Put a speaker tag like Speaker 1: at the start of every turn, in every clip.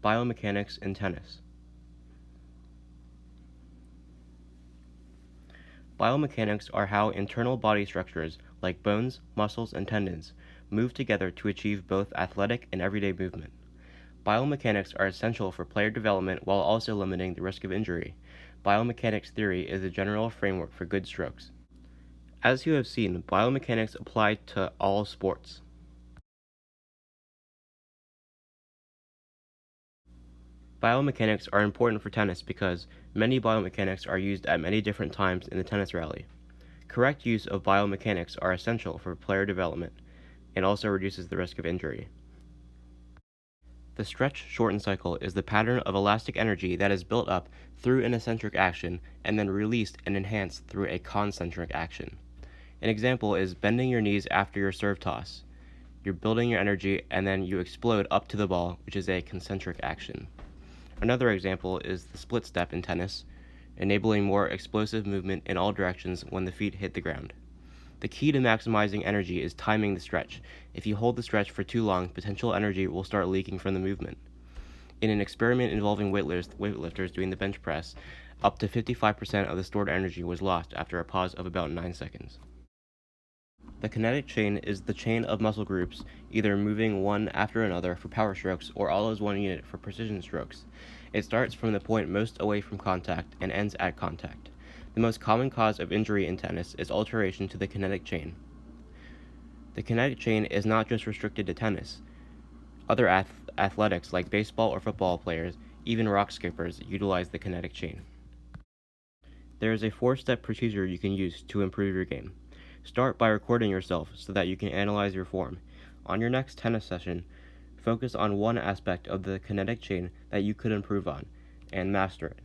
Speaker 1: Biomechanics in tennis. Biomechanics are how internal body structures, like bones, muscles, and tendons, move together to achieve both athletic and everyday movement. Biomechanics are essential for player development while also limiting the risk of injury. Biomechanics theory is a general framework for good strokes. As you have seen, biomechanics apply to all sports. Biomechanics are important for tennis because many biomechanics are used at many different times in the tennis rally. Correct use of biomechanics are essential for player development and also reduces the risk of injury. The stretch-shorten cycle is the pattern of elastic energy that is built up through an eccentric action and then released and enhanced through a concentric action. An example is bending your knees after your serve toss. You're building your energy and then you explode up to the ball, which is a concentric action. Another example is the split step in tennis, enabling more explosive movement in all directions when the feet hit the ground. The key to maximizing energy is timing the stretch. If you hold the stretch for too long, potential energy will start leaking from the movement. In an experiment involving weightlifters doing the bench press, up to 55% of the stored energy was lost after a pause of about 9 seconds. The kinetic chain is the chain of muscle groups, either moving one after another for power strokes or all as one unit for precision strokes. It starts from the point most away from contact and ends at contact. The most common cause of injury in tennis is alteration to the kinetic chain. The kinetic chain is not just restricted to tennis. Other athletics like baseball or football players, even rock skippers, utilize the kinetic chain. There is a 4-step procedure you can use to improve your game. Start by recording yourself so that you can analyze your form. On your next tennis session, focus on one aspect of the kinetic chain that you could improve on, and master it.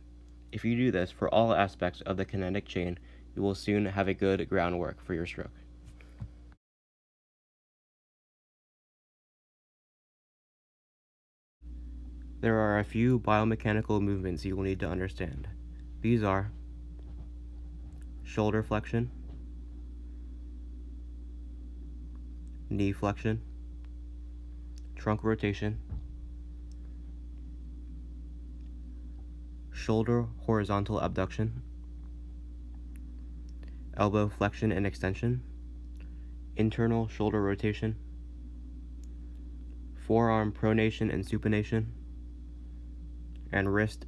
Speaker 1: If you do this for all aspects of the kinetic chain, you will soon have a good groundwork for your stroke. There are a few biomechanical movements you will need to understand. These are shoulder flexion, knee flexion, trunk rotation, shoulder horizontal abduction, elbow flexion and extension, internal shoulder rotation, forearm pronation and supination, and wrist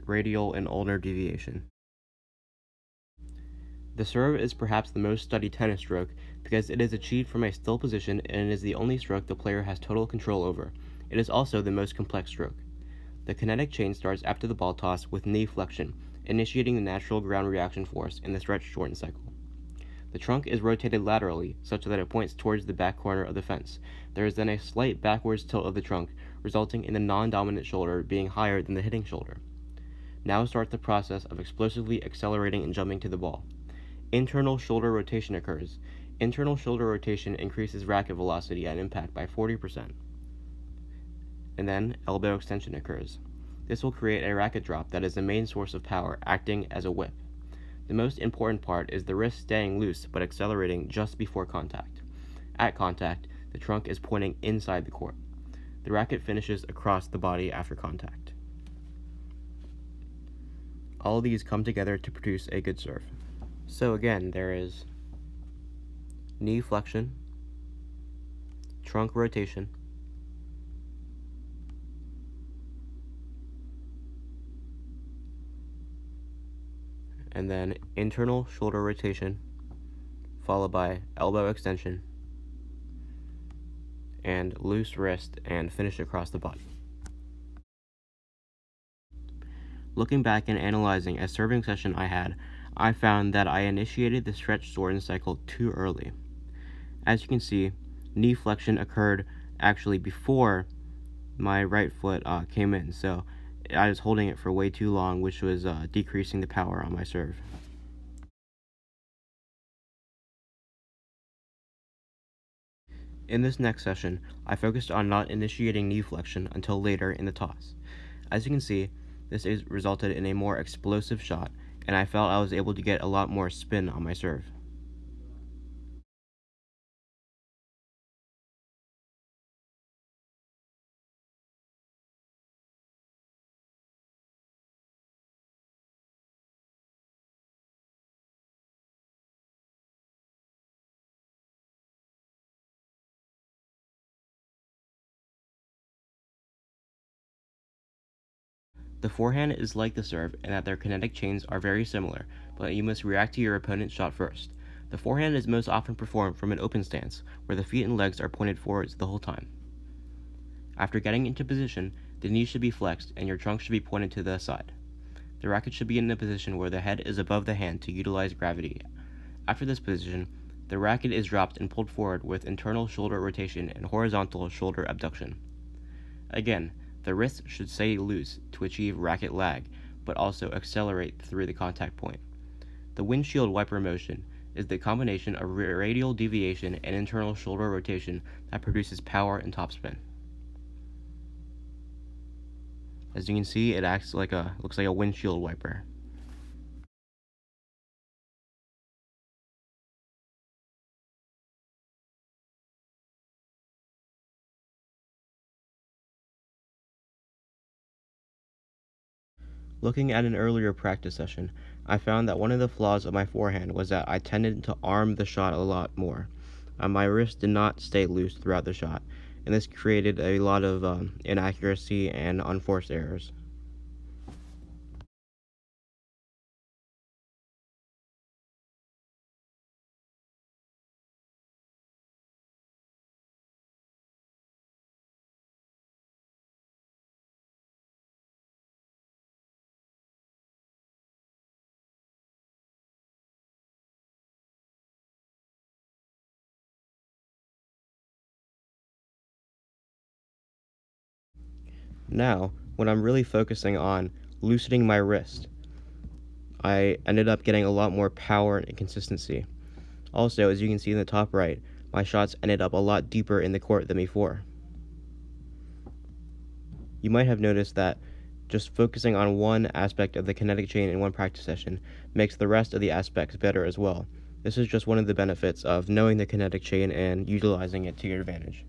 Speaker 1: radial and ulnar deviation. The serve is perhaps the most studied tennis stroke because it is achieved from a still position and it is the only stroke the player has total control over. It is also the most complex stroke. The kinetic chain starts after the ball toss with knee flexion, initiating the natural ground reaction force in the stretch-shorten cycle. The trunk is rotated laterally such that it points towards the back corner of the fence. There is then a slight backwards tilt of the trunk, resulting in the non-dominant shoulder being higher than the hitting shoulder. Now starts the process of explosively accelerating and jumping to the ball. Internal shoulder rotation occurs. Internal shoulder rotation increases racket velocity at impact by 40%. And then elbow extension occurs. This will create a racket drop that is the main source of power, acting as a whip. The most important part is the wrist staying loose but accelerating just before contact. At contact, the trunk is pointing inside the court. The racket finishes across the body after contact. All of these come together to produce a good serve. So again, there is knee flexion, trunk rotation, and then internal shoulder rotation, followed by elbow extension, and loose wrist, and finish across the body. Looking back and analyzing a serving session I had, I found that I initiated the stretch-shorten cycle too early. As you can see, knee flexion occurred actually before my right foot came in, so I was holding it for way too long, which was decreasing the power on my serve. In this next session, I focused on not initiating knee flexion until later in the toss. As you can see, this resulted in a more explosive shot, and I felt I was able to get a lot more spin on my serve. The forehand is like the serve in that their kinetic chains are very similar, but you must react to your opponent's shot first. The forehand is most often performed from an open stance, where the feet and legs are pointed forwards the whole time. After getting into position, the knees should be flexed and your trunk should be pointed to the side. The racket should be in a position where the head is above the hand to utilize gravity. After this position, the racket is dropped and pulled forward with internal shoulder rotation and horizontal shoulder abduction. Again, the wrist should stay loose to achieve racket lag, but also accelerate through the contact point. The windshield wiper motion is the combination of radial deviation and internal shoulder rotation that produces power and topspin. As you can see, it looks like a windshield wiper. Looking at an earlier practice session, I found that one of the flaws of my forehand was that I tended to arm the shot a lot more. My wrist did not stay loose throughout the shot, and this created a lot of inaccuracy and unforced errors. Now, when I'm really focusing on loosening my wrist, I ended up getting a lot more power and consistency. Also, as you can see in the top right, my shots ended up a lot deeper in the court than before. You might have noticed that just focusing on one aspect of the kinetic chain in one practice session makes the rest of the aspects better as well. This is just one of the benefits of knowing the kinetic chain and utilizing it to your advantage.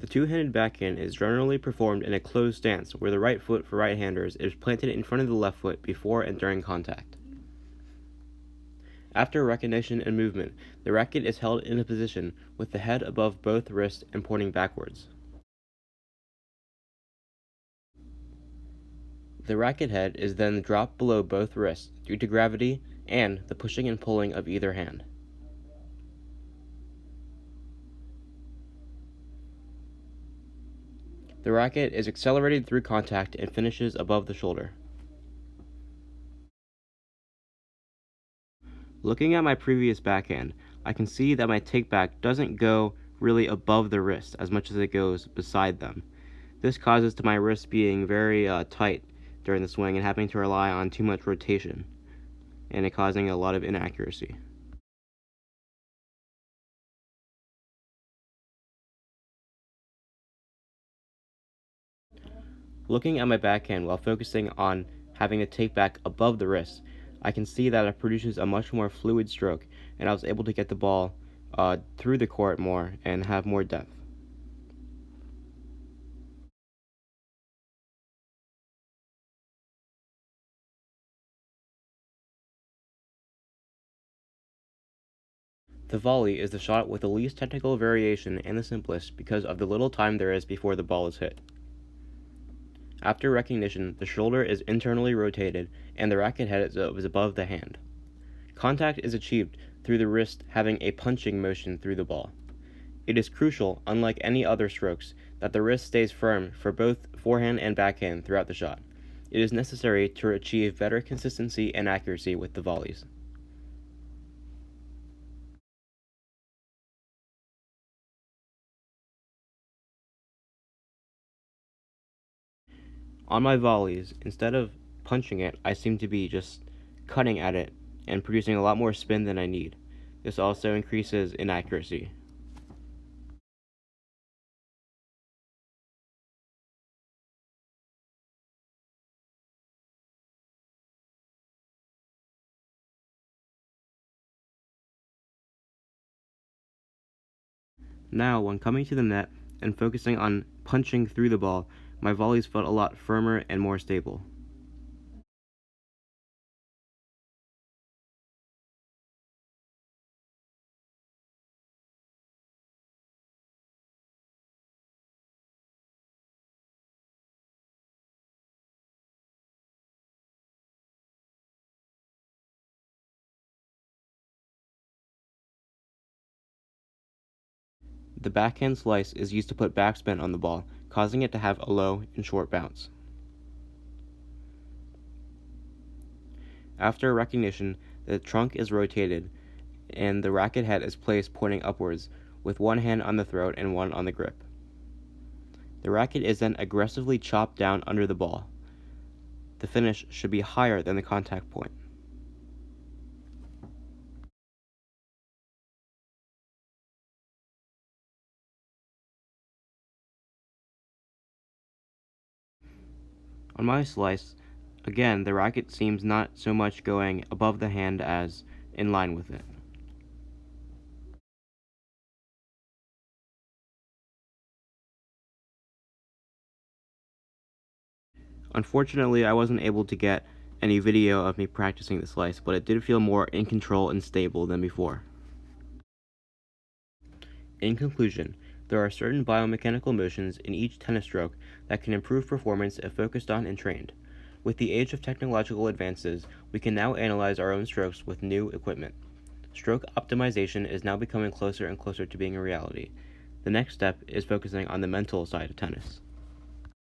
Speaker 1: The two-handed backhand is generally performed in a closed stance where the right foot for right-handers is planted in front of the left foot before and during contact. After recognition and movement, the racket is held in a position with the head above both wrists and pointing backwards. The racket head is then dropped below both wrists due to gravity and the pushing and pulling of either hand. The racket is accelerated through contact and finishes above the shoulder. Looking at my previous backhand, I can see that my takeback doesn't go really above the wrist as much as it goes beside them. This causes to my wrist being very tight during the swing and having to rely on too much rotation, and it causing a lot of inaccuracy. Looking at my backhand while focusing on having a takeback above the wrist, I can see that it produces a much more fluid stroke, and I was able to get the ball through the court more and have more depth. The volley is the shot with the least technical variation and the simplest because of the little time there is before the ball is hit. After recognition, the shoulder is internally rotated and the racket head is above the hand. Contact is achieved through the wrist having a punching motion through the ball. It is crucial, unlike any other strokes, that the wrist stays firm for both forehand and backhand throughout the shot. It is necessary to achieve better consistency and accuracy with the volleys. On my volleys, instead of punching it, I seem to be just cutting at it and producing a lot more spin than I need. This also increases inaccuracy. Now, when coming to the net and focusing on punching through the ball, my volleys felt a lot firmer and more stable. The backhand slice is used to put backspin on the ball, causing it to have a low and short bounce. After recognition, the trunk is rotated and the racket head is placed pointing upwards, with one hand on the throat and one on the grip. The racket is then aggressively chopped down under the ball. The finish should be higher than the contact point. On my slice, again, the racket seems not so much going above the hand as in line with it. Unfortunately, I wasn't able to get any video of me practicing the slice, but it did feel more in control and stable than before. In conclusion, there are certain biomechanical motions in each tennis stroke that can improve performance if focused on and trained. With the age of technological advances, we can now analyze our own strokes with new equipment. Stroke optimization is now becoming closer and closer to being a reality. The next step is focusing on the mental side of tennis.